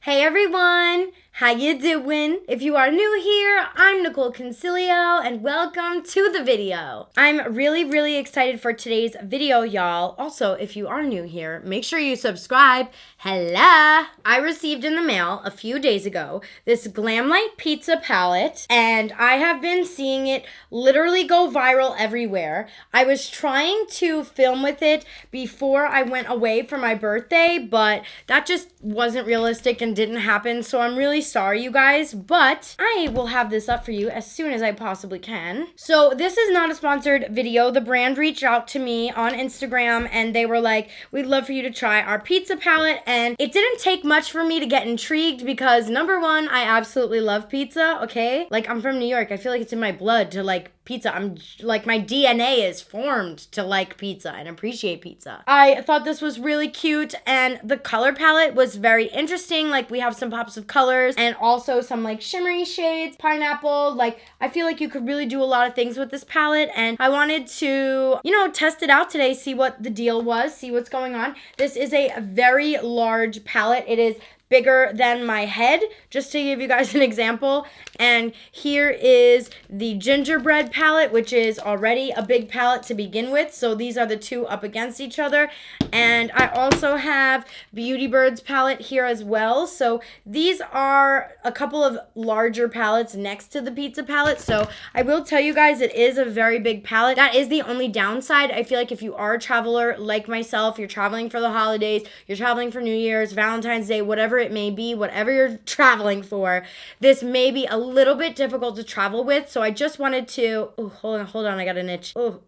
Hey everyone! How you doing? If you are new here, I'm Nicol Concilio and welcome to the video. I'm really excited for today's video, y'all. Also, if you are new here, make sure you subscribe. Hello! I received in the mail a few days ago this Glamlite pizza palette, and I have been seeing it literally go viral everywhere. I was trying to film with it before I went away for my birthday, but that just wasn't realistic and didn't happen, so I'm really sorry, you guys, but I will have this up for you as soon as I possibly can. So this is not a sponsored video. The brand reached out to me on Instagram and they were like, we'd love for you to try our pizza palette, and it didn't take much for me to get intrigued because number one, I absolutely love pizza, okay? Like, I'm from New York. I feel like it's in my blood to like pizza. I'm like, my DNA is formed to like pizza and appreciate pizza. I thought this was really cute, and the color palette was very interesting. Like, we have some pops of colors and also some like shimmery shades, pineapple. Like, I feel like you could really do a lot of things with this palette, and I wanted to, you know, test it out today, see what the deal was, see what's going on. This is a very large palette. It is bigger than my head, just to give you guys an example. And here is the gingerbread palette, which is already a big palette to begin with. So these are the two up against each other. And I also have Beauty Bird's palette here as well. So these are a couple of larger palettes next to the pizza palette. So I will tell you guys, it is a very big palette. That is the only downside. I feel like if you are a traveler like myself, you're traveling for the holidays, you're traveling for New Year's, Valentine's Day, whatever it may be, whatever you're traveling for, this may be a little bit difficult to travel with. So I just wanted to, oh, hold on, I got an itch. Oh,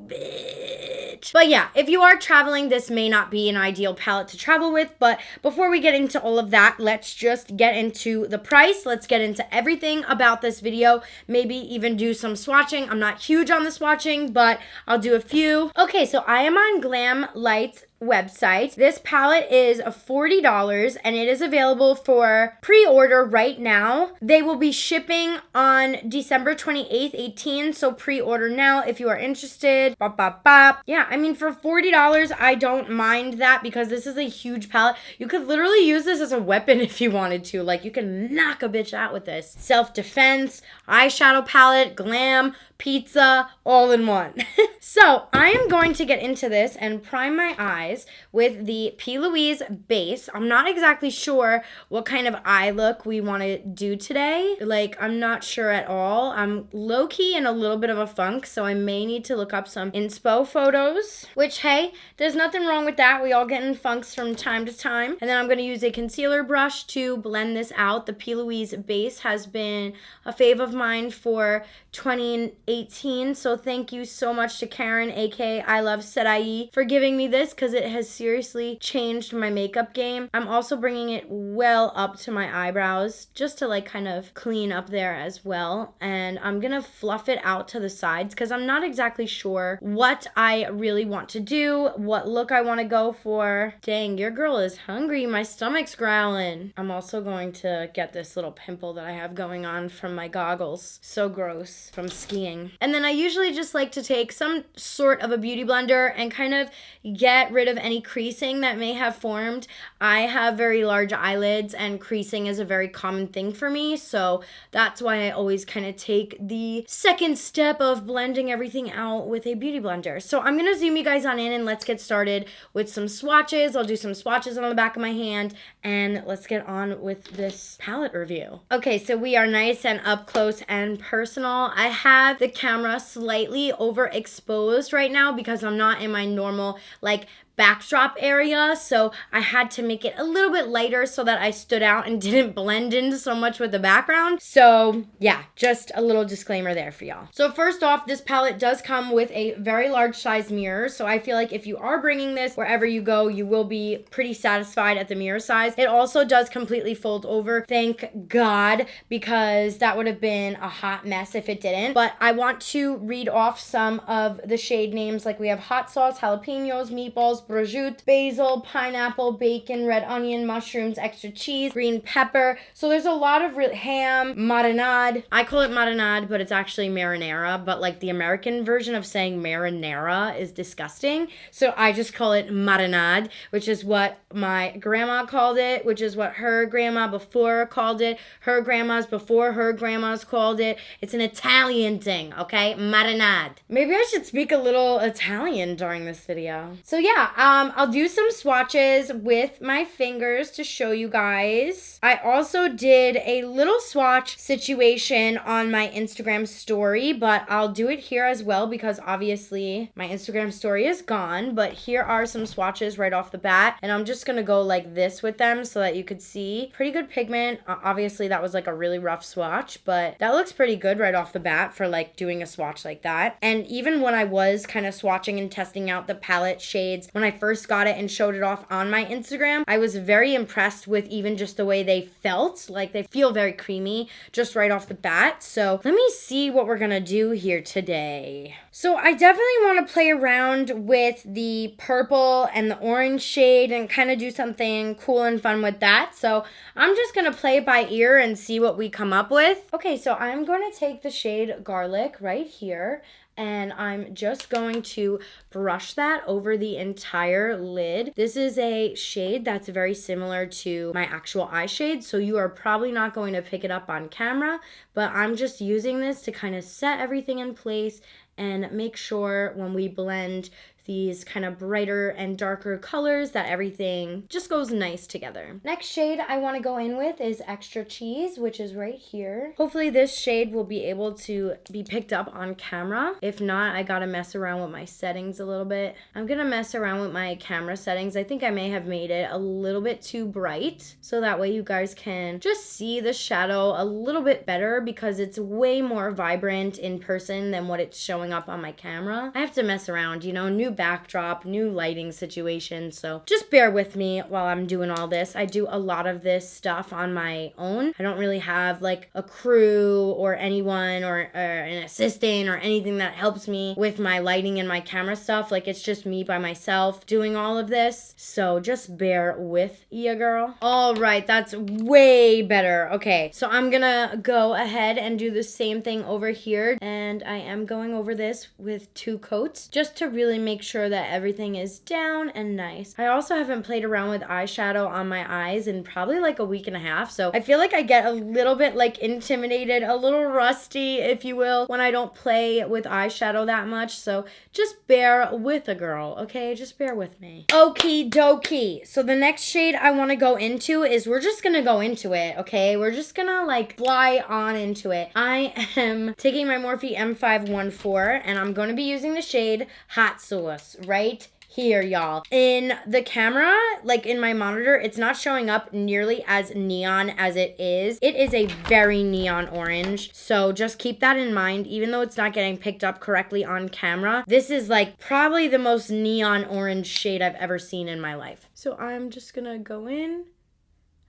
bitch. But yeah, if you are traveling, this may not be an ideal palette to travel with. But before we get into all of that, let's just get into the price. Let's get into everything about this video. Maybe even do some swatching. I'm not huge on the swatching, but I'll do a few. Okay, so I am on Glamlite's website. This palette is $40 and it is available for pre-order right now. They will be shipping on December 28th, 18, so pre-order now if you are interested. Bop, bop, bop. Yeah, I mean, for $40, I don't mind that because this is a huge palette. You could literally use this as a weapon if you wanted to. Like, you can knock a bitch out with this. Self-defense, eyeshadow palette, glam, pizza, all in one. So I am going to get into this and prime my eyes with the P. Louise base. I'm not exactly sure what kind of eye look we want to do today. Like, I'm not sure at all. I'm low-key in a little bit of a funk, so I may need to look up some inspo photos, which, hey, there's nothing wrong with that. We all get in funks from time to time. And then I'm going to use a concealer brush to blend this out. The P. Louise base has been a fave of mine for 2018, so thank you so much to Karen, aka I Love Sarai, for giving me this because it has seriously changed my makeup game. I'm also bringing it well up to my eyebrows just to like kind of clean up there as well, and I'm gonna fluff it out to the sides because I'm not exactly sure what I really want to do, what look I want to go for. Dang, your girl is hungry. My stomach's growling. I'm also going to get this little pimple that I have going on from my goggles. So gross, from skiing. And then I usually just like to take some sort of a beauty blender and kind of get rid of any creasing that may have formed. I have very large eyelids and creasing is a very common thing for me, so that's why I always kind of take the second step of blending everything out with a beauty blender. So I'm gonna zoom you guys on in and let's get started with some swatches. I'll do some swatches on the back of my hand and let's get on with this palette review. Okay, so we are nice and up close and personal. I have the camera slightly overexposed right now because I'm not in my normal like backdrop area, so I had to make it a little bit lighter so that I stood out and didn't blend in so much with the background. So yeah, just a little disclaimer there for y'all. So first off, this palette does come with a very large size mirror, so I feel like if you are bringing this wherever you go, you will be pretty satisfied at the mirror size. It also does completely fold over, thank God, because that would have been a hot mess if it didn't. But I want to read off some of the shade names. Like, we have hot sauce, jalapenos, meatballs, prosciutto, basil, pineapple, bacon, red onion, mushrooms, extra cheese, green pepper. So there's a lot of ham, marinade. I call it marinade, but it's actually marinara. But like the American version of saying marinara is disgusting. So I just call it marinade, which is what my grandma called it, which is what her grandma before called it, her grandmas before her grandmas called it. It's an Italian thing, okay? Marinade. Maybe I should speak a little Italian during this video. So yeah, I'll do some swatches with my fingers to show you guys. I also did a little swatch situation on my Instagram story, but I'll do it here as well because obviously my Instagram story is gone, but here are some swatches right off the bat, and I'm just gonna go like this with them so that you could see. Pretty good pigment. Obviously that was like a really rough swatch, but that looks pretty good right off the bat for like doing a swatch like that. And even when I was kind of swatching and testing out the palette shades when I first got it and showed it off on my Instagram, I was very impressed with even just the way they felt. Like they feel very creamy just right off the bat. So let me see what we're gonna do here today. So I definitely want to play around with the purple and the orange shade and kind of do something cool and fun with that. So I'm just gonna play it by ear and see what we come up with. Okay, so I'm going to take the shade Garlic right here, and I'm just going to brush that over the entire lid. This is a shade that's very similar to my actual eye shade, so you are probably not going to pick it up on camera, but I'm just using this to kind of set everything in place and make sure when we blend these kind of brighter and darker colors that everything just goes nice together. Next shade I want to go in with is Extra Cheese, which is right here. Hopefully this shade will be able to be picked up on camera. If not, I gotta mess around with my settings a little bit. I'm gonna mess around with my camera settings. I think I may have made it a little bit too bright, so that way you guys can just see the shadow a little bit better because it's way more vibrant in person than what it's showing up on my camera. I have to mess around, you know, new backdrop, new lighting situation, so just bear with me while I'm doing all this. I do a lot of this stuff on my own. I don't really have like a crew or anyone or an assistant or anything that helps me with my lighting and my camera stuff. Like it's just me by myself doing all of this, so just bear with ya girl. All right, that's way better. Okay, so I'm gonna go ahead and do the same thing over here, and I am going over this with 2 coats just to really make sure that everything is down and nice. I also haven't played around with eyeshadow on my eyes in probably like a week and a half, so I feel like I get a little bit like intimidated, a little rusty, if you will, when I don't play with eyeshadow that much, so just bear with a girl, okay? Just bear with me. Okie dokie. So the next shade I want to go into is, we're just gonna go into it, okay? We're just gonna like fly on into it. I am taking my Morphe M514 and I'm gonna be using the shade Hot Sauce right here, y'all. In the camera, like in my monitor, it's not showing up nearly as neon as it is. It is a very neon orange, so just keep that in mind. Even though it's not getting picked up correctly on camera, this is like probably the most neon orange shade I've ever seen in my life. So I'm just gonna go in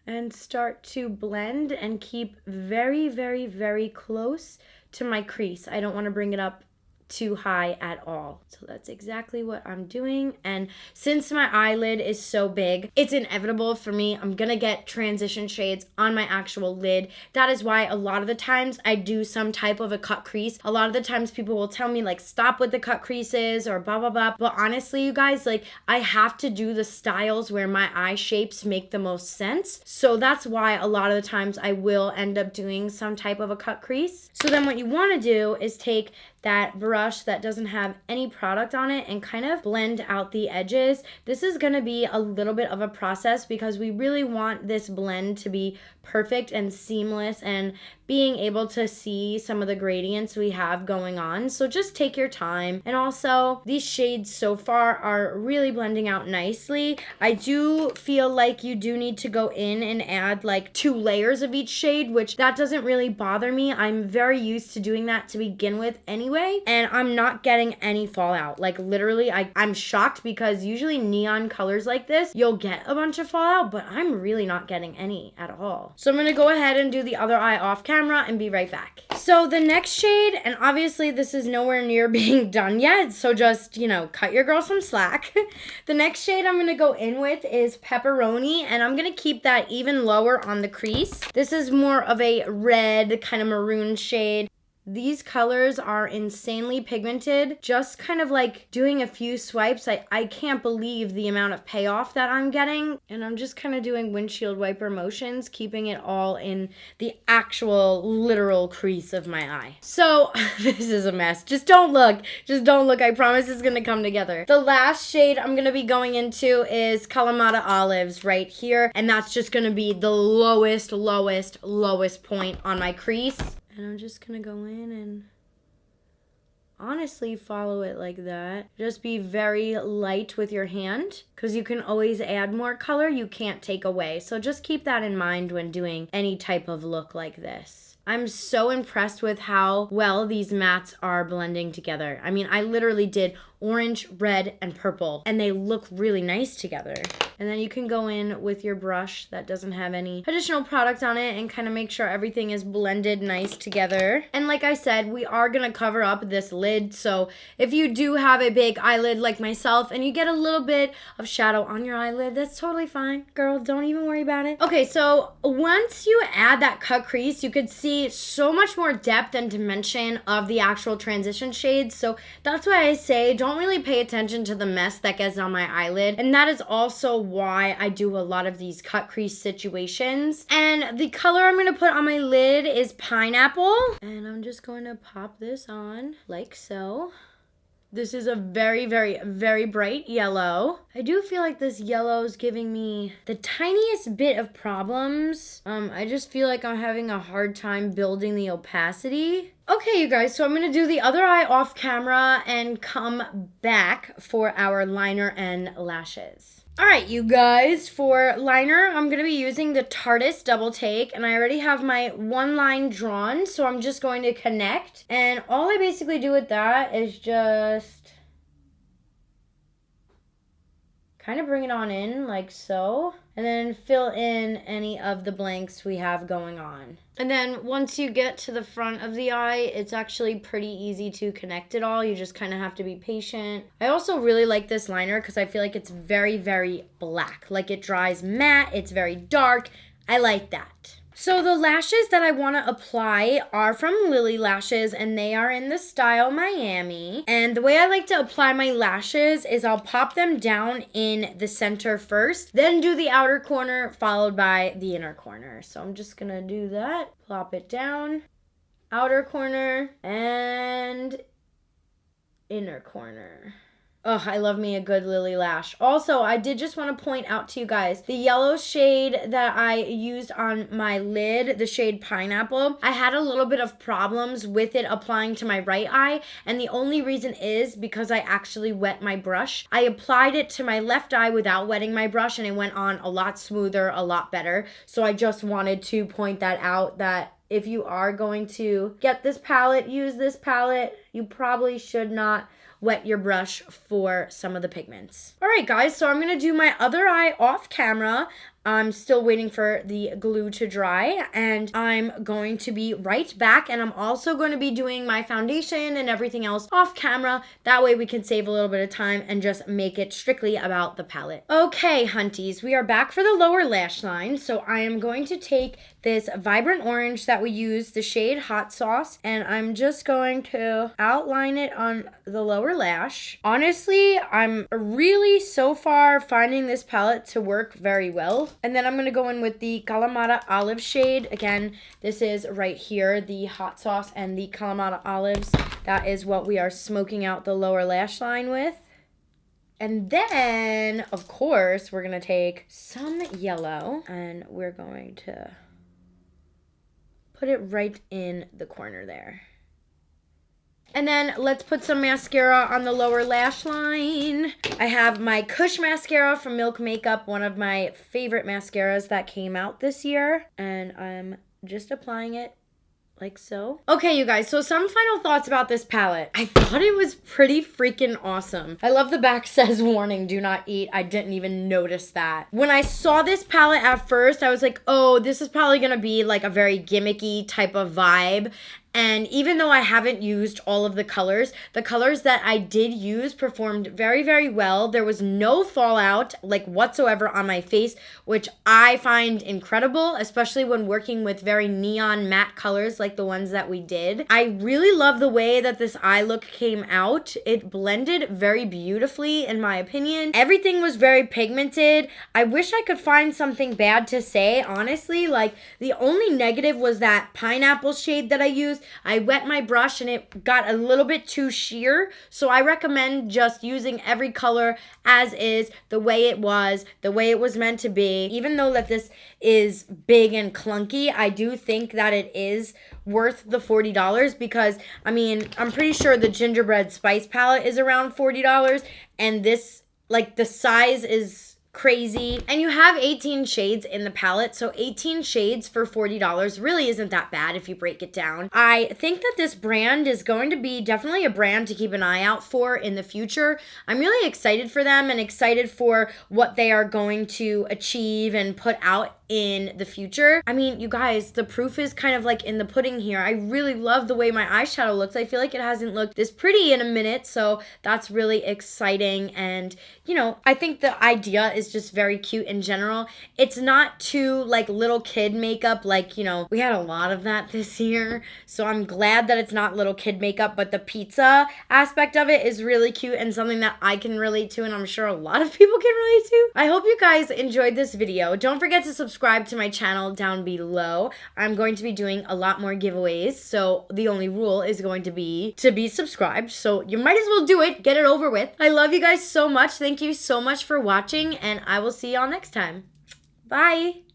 and start to blend and keep very, very, very close to my crease. I don't want to bring it up too high at all. So that's exactly what I'm doing. And since my eyelid is so big, it's inevitable for me. I'm gonna get transition shades on my actual lid. That is why a lot of the times I do some type of a cut crease. A lot of the times people will tell me like, stop with the cut creases or blah, blah, blah. But honestly, you guys, like I have to do the styles where my eye shapes make the most sense. So that's why a lot of the times I will end up doing some type of a cut crease. So then what you wanna do is take that brush that doesn't have any product on it and kind of blend out the edges. This is gonna be a little bit of a process because we really want this blend to be perfect and seamless and being able to see some of the gradients we have going on. So just take your time. And also, these shades so far are really blending out nicely. I do feel like you do need to go in and add like 2 layers of each shade, which that doesn't really bother me. I'm very used to doing that to begin with anyway. anyway, and I'm not getting any fallout. Like literally, I'm shocked because usually neon colors like this, you'll get a bunch of fallout, but I'm really not getting any at all. So I'm gonna go ahead and do the other eye off camera and be right back. So the next shade, and obviously this is nowhere near being done yet, so just, you know, cut your girl some slack. The next shade I'm gonna go in with is Pepperoni, and I'm gonna keep that even lower on the crease. This is more of a red, kind of maroon shade. These colors are insanely pigmented. Just kind of like doing a few swipes, I can't believe the amount of payoff that I'm getting. And I'm just kind of doing windshield wiper motions, keeping it all in the actual literal crease of my eye. So this is a mess. Just don't look. Just don't look. I promise it's gonna come together. The last shade I'm gonna be going into is Kalamata Olives right here. And that's just gonna be the lowest point on my crease. And I'm just gonna go in and honestly follow it like that. Just be very light with your hand because you can always add more color, you can't take away. So just keep that in mind when doing any type of look like this. I'm so impressed with how well these mattes are blending together. I mean, I literally did orange, red, and purple, and they look really nice together. And then you can go in with your brush that doesn't have any additional product on it and kind of make sure everything is blended nice together. And like I said, we are gonna cover up this lid, so if you do have a big eyelid like myself and you get a little bit of shadow on your eyelid, that's totally fine. Girl, don't even worry about it. Okay, so once you add that cut crease, you could see so much more depth and dimension of the actual transition shades. So that's why I say don't really pay attention to the mess that gets on my eyelid. And that is also why I do a lot of these cut crease situations. And the color I'm going to put on my lid is Pineapple. And I'm just going to pop this on like so. This is a very bright yellow. I do feel like this yellow is giving me the tiniest bit of problems. I just feel like I'm having a hard time building the opacity. Okay, you guys, so I'm gonna do the other eye off camera and come back for our liner and lashes. All right, you guys, for liner, I'm going to be using the Tarteist Double Take, and I already have my one line drawn, so I'm just going to connect. And all I basically do with that is just kind of bring it on in like so, and then fill in any of the blanks we have going on. And then once you get to the front of the eye, it's actually pretty easy to connect it all. You just kind of have to be patient. I also really like this liner because I feel like it's very black. Like it dries matte, it's very dark. I like that. So the lashes that I want to apply are from Lilly Lashes, and they are in the style Miami. And the way I like to apply my lashes is I'll pop them down in the center first, then do the outer corner followed by the inner corner. So I'm just going to do that. Plop it down, outer corner, and inner corner. Oh, I love me a good Lilly lash. Also, I did just want to point out to you guys, the yellow shade that I used on my lid, the shade Pineapple, I had a little bit of problems with it applying to my right eye, and the only reason is because I actually wet my brush. I applied it to my left eye without wetting my brush, and it went on a lot smoother, a lot better. So I just wanted to point that out, that if you are going to get this palette, use this palette, you probably should not wet your brush for some of the pigments. All right, guys, so I'm gonna do my other eye off camera. I'm still waiting for the glue to dry, and I'm going to be right back, and I'm also going to be doing my foundation and everything else off camera. That way we can save a little bit of time and just make it strictly about the palette. Okay, hunties, we are back for the lower lash line. So I am going to take this vibrant orange that we use, the shade Hot Sauce, and I'm just going to outline it on the lower lash. Honestly, I'm really so far finding this palette to work very well. And then I'm going to go in with the Kalamata Olive shade. Again, this is right here, the Hot Sauce and the Kalamata Olives. That is what we are smoking out the lower lash line with. And then, of course, we're going to take some yellow and we're going to put it right in the corner there. And then let's put some mascara on the lower lash line. I have my Kush mascara from Milk Makeup, one of my favorite mascaras that came out this year. And I'm just applying it like so. Okay, you guys, so some final thoughts about this palette. I thought it was pretty freaking awesome. I love the back says warning, do not eat. I didn't even notice that. When I saw this palette at first, I was like, oh, this is probably gonna be like a very gimmicky type of vibe. And even though I haven't used all of the colors that I did use performed very, very well. There was no fallout like whatsoever on my face, which I find incredible, especially when working with very neon matte colors like the ones that we did. I really love the way that this eye look came out. It blended very beautifully in my opinion. Everything was very pigmented. I wish I could find something bad to say, honestly. Like the only negative was that pineapple shade that I used. I wet my brush and it got a little bit too sheer, so I recommend just using every color as is, the way it was meant to be. Even though that this is big and clunky, I do think that it is worth the $40 because, I mean, I'm pretty sure the gingerbread spice palette is around $40 and this, like, the size is crazy. And you have 18 shades in the palette, so 18 shades for $40 really isn't that bad if you break it down. I think that this brand is going to be definitely a brand to keep an eye out for in the future. I'm really excited for them and excited for what they are going to achieve and put out in the future. I mean, you guys, the proof is kind of like in the pudding here. I really love the way my eyeshadow looks. I feel like it hasn't looked this pretty in a minute, so that's really exciting. And, you know, I think the idea is just very cute in general. It's not too like little kid makeup, like, you know, we had a lot of that this year, so I'm glad that it's not little kid makeup, but the pizza aspect of it is really cute and something that I can relate to, and I'm sure a lot of people can relate to. I hope you guys enjoyed this video. Don't forget to subscribe to my channel down below. I'm going to be doing a lot more giveaways, so the only rule is going to be subscribed, so you might as well do it, get it over with. I love you guys so much. Thank you so much for watching, and I will see y'all next time. Bye!